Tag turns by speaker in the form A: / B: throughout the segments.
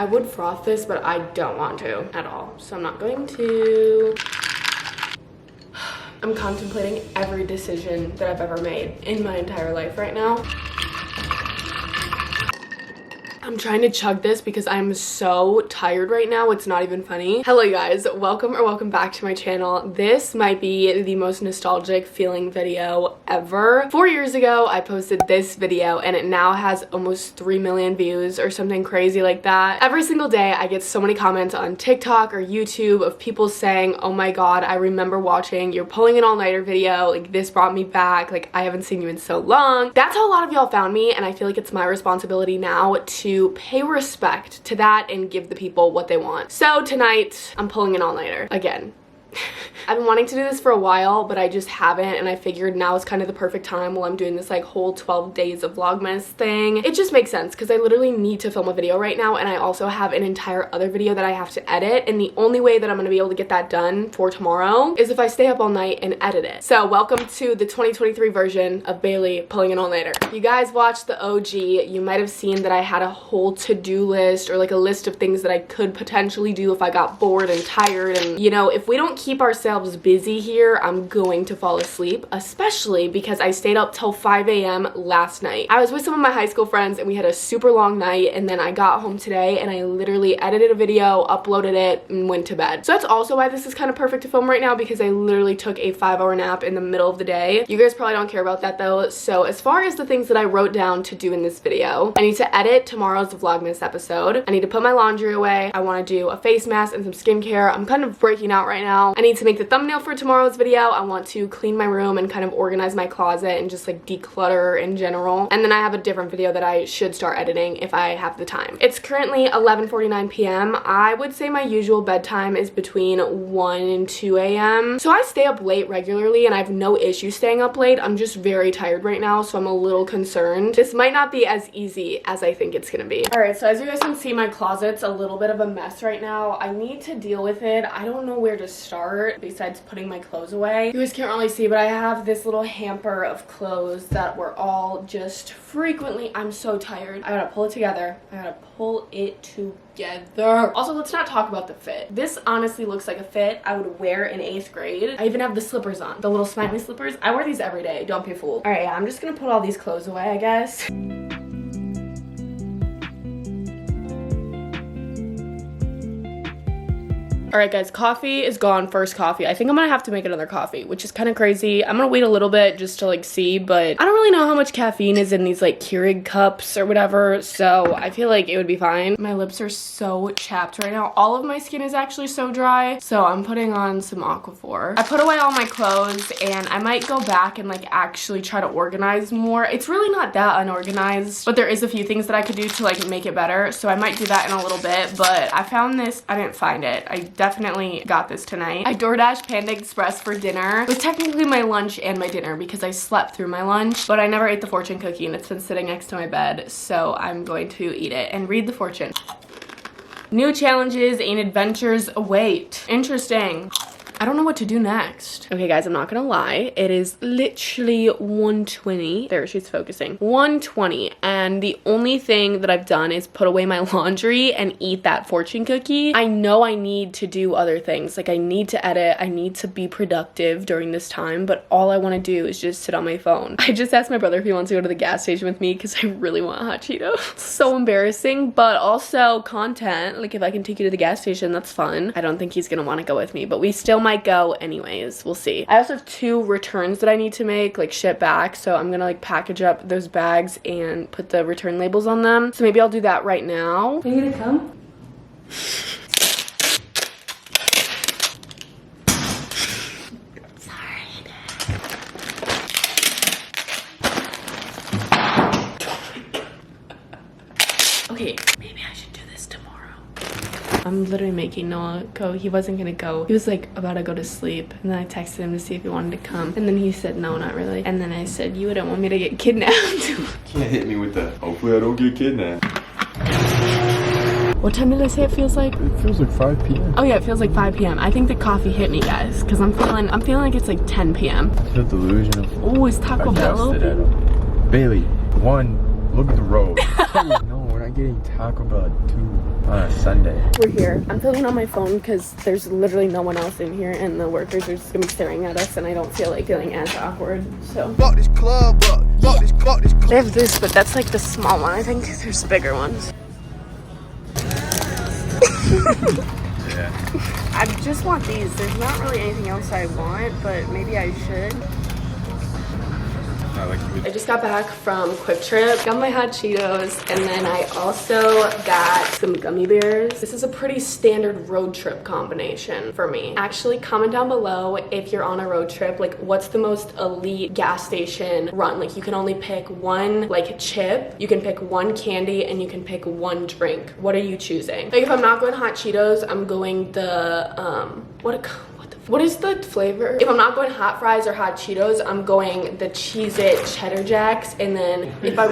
A: I would froth this, but I don't want to at all, so I'm not going to. I'm contemplating every decision that I've ever made in my entire life right now. I'm trying to chug this because I'm so tired right now. It's not even funny. Hello you guys, welcome back to my channel. This might be the most nostalgic feeling video ever. 4 years ago, I posted this video and it now has almost 3 million views or something crazy like that. Every single day, I get so many comments on TikTok or YouTube of people saying, oh my god, I remember watching your pulling an all-nighter video. Like, this brought me back. Like, I haven't seen you in so long. That's how a lot of y'all found me, and I feel like it's my responsibility now to pay respect to that and give the people what they want. So tonight, I'm pulling an all-nighter again. I've been wanting to do this for a while, but I just haven't, and I figured now is kind of the perfect time while I'm doing this like whole 12 days of vlogmas thing. It just makes sense because I literally need to film a video right now, and I also have an entire other video that I have to edit, and the only way that I'm going to be able to get that done for tomorrow is if I stay up all night and edit it. So welcome to the 2023 version of Bailey pulling an all-nighter. You guys watched the OG, you might have seen that I had a whole to-do list, or like a list of things that I could potentially do if I got bored and tired, and you know, if we don't keep ourselves busy here, I'm going to fall asleep, especially because I stayed up till 5 a.m. last night. I was with some of my high school friends and we had a super long night, and then I got home today and I literally edited a video, uploaded it, and went to bed. So that's also why this is kind of perfect to film right now, because I literally took a 5-hour nap in the middle of the day. You guys probably don't care about that though. So as far as the things that I wrote down to do in this video, I need to edit tomorrow's vlogmas episode. I need to put my laundry away. I want to do a face mask and some skincare. I'm kind of breaking out right now. I need to make the thumbnail for tomorrow's video. I want to clean my room and kind of organize my closet and just like declutter in general. And then I have a different video that I should start editing if I have the time. It's currently 11:49 p.m. I would say my usual bedtime is between 1 and 2 a.m. So I stay up late regularly and I have no issue staying up late. I'm just very tired right now, so I'm a little concerned. This might not be as easy as I think it's gonna be. Alright, so as you guys can see, my closet's a little bit of a mess right now. I need to deal with it. I don't know where to start besides putting my clothes away. You guys can't really see, but I have this little hamper of clothes that were all just frequently. I'm so tired. I gotta pull it together. Also, let's not talk about the fit. This honestly looks like a fit I would wear in 8th grade. I even have the slippers on, the little smiley slippers. I wear these every day, don't be fooled. All right, yeah, I'm just gonna put all these clothes away, I guess. Alright guys, coffee is gone, first coffee. I think I'm gonna have to make another coffee, which is kind of crazy. I'm gonna wait a little bit just to like see, but I don't really know how much caffeine is in these like Keurig cups or whatever, so I feel like it would be fine. My lips are so chapped right now. All of my skin is actually so dry, so I'm putting on some Aquaphor. I put away all my clothes and I might go back and like actually try to organize more. It's really not that unorganized, but there is a few things that I could do to like make it better, so I might do that in a little bit. But I found this, I didn't find it. I definitely got this tonight. I DoorDash Panda Express for dinner. It was technically my lunch and my dinner because I slept through my lunch, but I never ate the fortune cookie and it's been sitting next to my bed, so I'm going to eat it and read the fortune. New challenges and adventures await. Interesting. I don't know what to do next. Okay guys, I'm not gonna lie. It is literally 1:20. There, she's focusing. 1:20, and the only thing that I've done is put away my laundry and eat that fortune cookie. I know I need to do other things. Like, I need to edit. I need to be productive during this time, but all I want to do is just sit on my phone. I just asked my brother if he wants to go to the gas station with me because I really want hot Cheetos. It's so embarrassing, but also content. Like, if I can take you to the gas station, that's fun. I don't think he's gonna want to go with me, but we still might go anyways. We'll see. I also have 2 returns that I need to make, like ship back, so I'm gonna like package up those bags and put the return labels on them. So maybe I'll do that right now. Are you gonna come? Okay, maybe I should do this tomorrow. I'm literally making Noah go. He wasn't gonna go. He was like about to go to sleep, and then I texted him to see if he wanted to come, and then he said no, not really. And then I said, you wouldn't want me to get kidnapped.
B: Can't hit me with that. Hopefully I don't get kidnapped.
A: What time did I say it feels like?
B: It feels like 5 p.m.
A: Oh yeah, it feels like 5 p.m. I think the coffee hit me, guys, because I'm feeling like it's like 10 p.m.
B: The delusion of...
A: Oh, is Taco Bell open?
B: Bailey, 1, look at the road. 2, no, we're not getting Taco Bell at 2 on a Sunday.
A: We're here. I'm filming on my phone because there's literally no one else in here and the workers are just gonna be staring at us and I don't feel like feeling as awkward, so.
C: Fuck this club up. Fuck this club.
A: They have this, but that's like the small one. I think there's bigger ones.
B: Yeah.
A: I just want these. There's not really anything else I want, but maybe I should. I just got back from Quick Trip, got my hot Cheetos, and then I also got some gummy bears. This is a pretty standard road trip combination for me. Actually, comment down below if you're on a road trip, like what's the most elite gas station run? Like you can only pick one like chip, you can pick one candy, and you can pick one drink. What are you choosing? Like if I'm not going hot Cheetos, I'm going the, what is the flavor? If I'm not going hot fries or hot Cheetos, I'm going the Cheez-It Cheddar Jacks, and then if I'm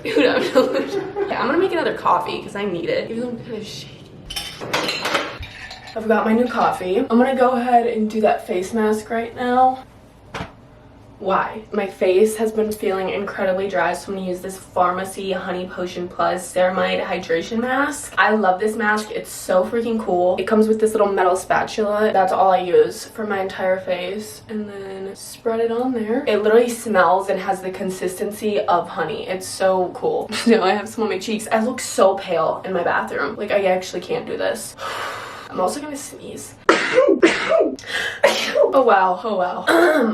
A: Dude, I'm gonna make another coffee because I need it, even though I'm kind of shaky. I've got my new coffee. I'm gonna go ahead and do that face mask right now. Why? My face has been feeling incredibly dry, so I'm gonna use this Pharmacy Honey Potion Plus Ceramide Hydration Mask. I love this mask. It's so freaking cool. It comes with this little metal spatula. That's all I use for my entire face. And then spread it on there. It literally smells and has the consistency of honey. It's so cool. Now I have some on my cheeks. I look so pale in my bathroom. Like I actually can't do this. I'm also gonna sneeze. Oh wow, oh wow.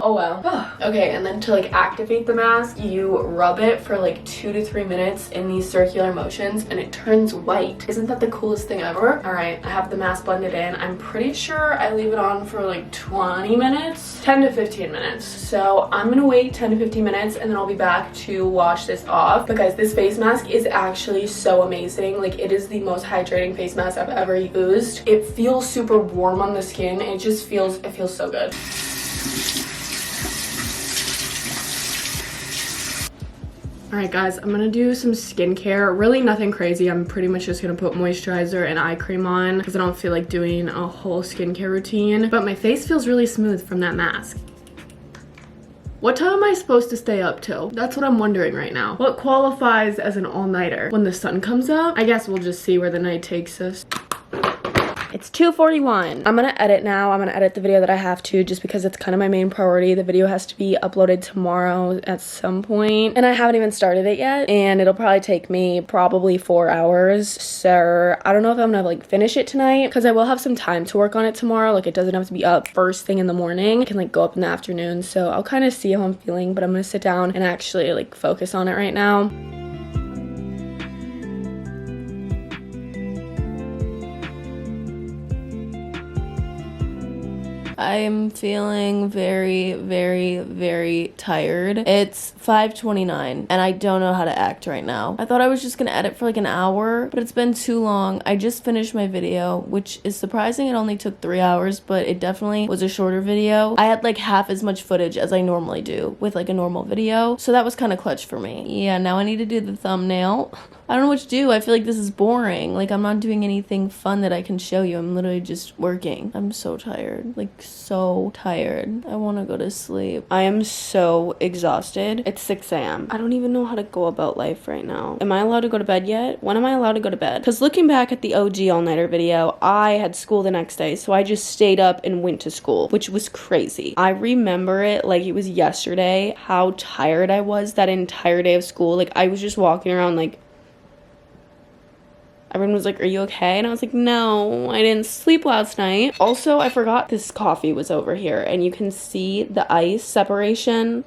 A: Oh wow. Okay, and then to like activate the mask, you rub it for like 2 to 3 minutes in these circular motions and it turns white. Isn't that the coolest thing ever? All right, I have the mask blended in. I'm pretty sure I leave it on for like 20 minutes, 10 to 15 minutes. So I'm gonna wait 10 to 15 minutes and then I'll be back to wash this off, because this face mask is actually so amazing. Like it is the most hydrating face mask I've ever used. It feels super warm on the skin. It just feels, it feels so good. Alright guys, I'm gonna do some skincare. Really nothing crazy. I'm pretty much just gonna put moisturizer and eye cream on because I don't feel like doing a whole skincare routine. But my face feels really smooth from that mask. What time am I supposed to stay up till? That's what I'm wondering right now. What qualifies as an all-nighter? When the sun comes up? I guess we'll just see where the night takes us. It's 2:41. I'm gonna edit now. I'm gonna edit the video that I have to, just because it's kind of my main priority. The video has to be uploaded tomorrow at some point, and I haven't even started it yet, and it'll probably take me probably 4 hours. So I don't know if I'm gonna like finish it tonight, because I will have some time to work on it tomorrow. Like it doesn't have to be up first thing in the morning. It can like go up in the afternoon. So I'll kind of see how I'm feeling, but I'm gonna sit down and actually like focus on it right now. I'm feeling very, very, very tired. It's 5:29 and I don't know how to act right now. I thought I was just gonna edit for like an hour, but it's been too long. I just finished my video, which is surprising. It only took 3 hours, but it definitely was a shorter video. I had like half as much footage as I normally do with like a normal video, so that was kind of clutch for me. Yeah, now I need to do the thumbnail. I don't know what to do. I feel like this is boring. Like I'm not doing anything fun that I can show you. I'm literally just working. I'm so tired. Like so tired. I want to go to sleep. I am so exhausted. It's 6 a.m. I don't even know how to go about life right now. Am I allowed to go to bed yet? When am I allowed to go to bed? Because looking back at the OG all-nighter video, I had school the next day, so I just stayed up and went to school, which was crazy. I remember it like it was yesterday, how tired I was that entire day of school. Like I was just walking around like, everyone was like, are you okay? And I was like, no, I didn't sleep last night. Also, I forgot this coffee was over here and you can see the ice separation.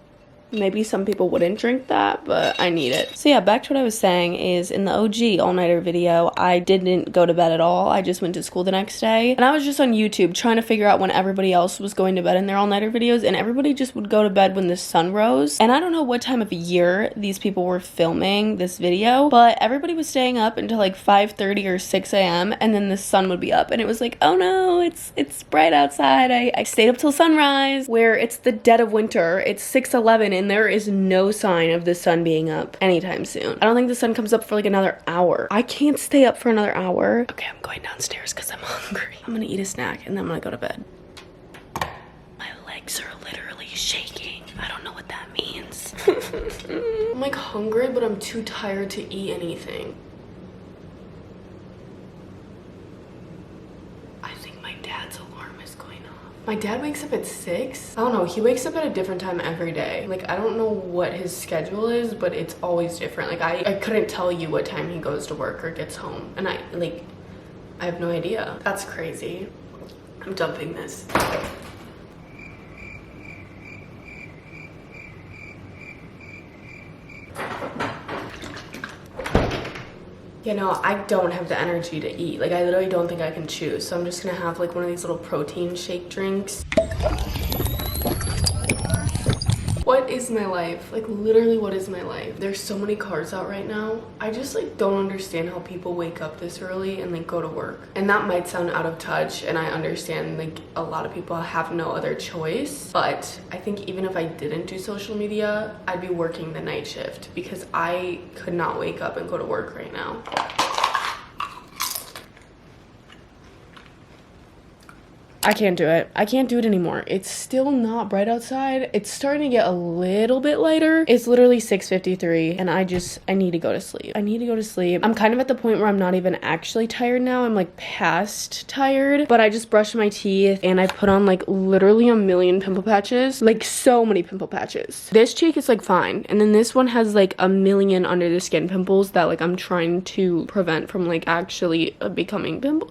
A: Maybe some people wouldn't drink that, but I need it. So yeah, back to what I was saying is in the OG all-nighter video, I didn't go to bed at all. I just went to school the next day. And I was just on YouTube trying to figure out when everybody else was going to bed in their all-nighter videos, and everybody just would go to bed when the sun rose. And I don't know what time of year these people were filming this video, but everybody was staying up until like 5:30 or 6 a.m. and then the sun would be up. And it was like, oh no, it's bright outside. I stayed up till sunrise, where it's the dead of winter. It's 6:11 and there is no sign of the sun being up anytime soon. I don't think the sun comes up for like another hour. I can't stay up for another hour. Okay, I'm going downstairs because I'm hungry. I'm gonna eat a snack and then I'm gonna go to bed. My legs are literally shaking. I don't know what that means. I'm like hungry, but I'm too tired to eat anything. I think my dad's alarm is going off. My dad wakes up at 6. I don't know, he wakes up at a different time every day. Like, I don't know what his schedule is, but it's always different. Like, I couldn't tell you what time he goes to work or gets home. And I have no idea. That's crazy. I'm dumping this. You know, I don't have the energy to eat. Like, I literally don't think I can chew. So I'm just gonna have like one of these little protein shake drinks. What is my life? Like, literally, what is my life? There's so many cars out right now. I just like don't understand how people wake up this early and like go to work. And that might sound out of touch, and I understand like a lot of people have no other choice, but I think even if I didn't do social media, I'd be working the night shift because I could not wake up and go to work right now. I can't do it. I can't do it anymore. It's still not bright outside. It's starting to get a little bit lighter. It's literally 6:53 and I need to go to sleep. I need to go to sleep. I'm kind of at the point where I'm not even actually tired now. I'm like past tired, but I just brushed my teeth and I put on like literally a million pimple patches, like so many pimple patches. This cheek is like fine. And then this one has like a million under the skin pimples that like I'm trying to prevent from like actually becoming pimple.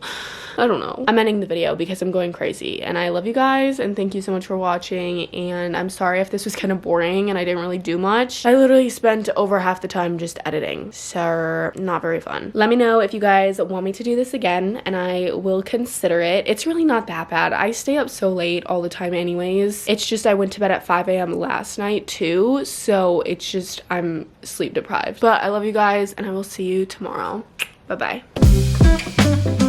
A: I don't know. I'm ending the video because I'm going crazy and I love you guys and thank you so much for watching, and I'm sorry if this was kind of boring and I didn't really do much. I literally spent over half the time just editing, so not very fun. Let me know if you guys want me to do this again and I will consider it. It's really not that bad. I stay up so late all the time anyways. It's just I went to bed at 5 a.m. last night too, so it's just I'm sleep deprived. But I love you guys and I will see you tomorrow. Bye bye.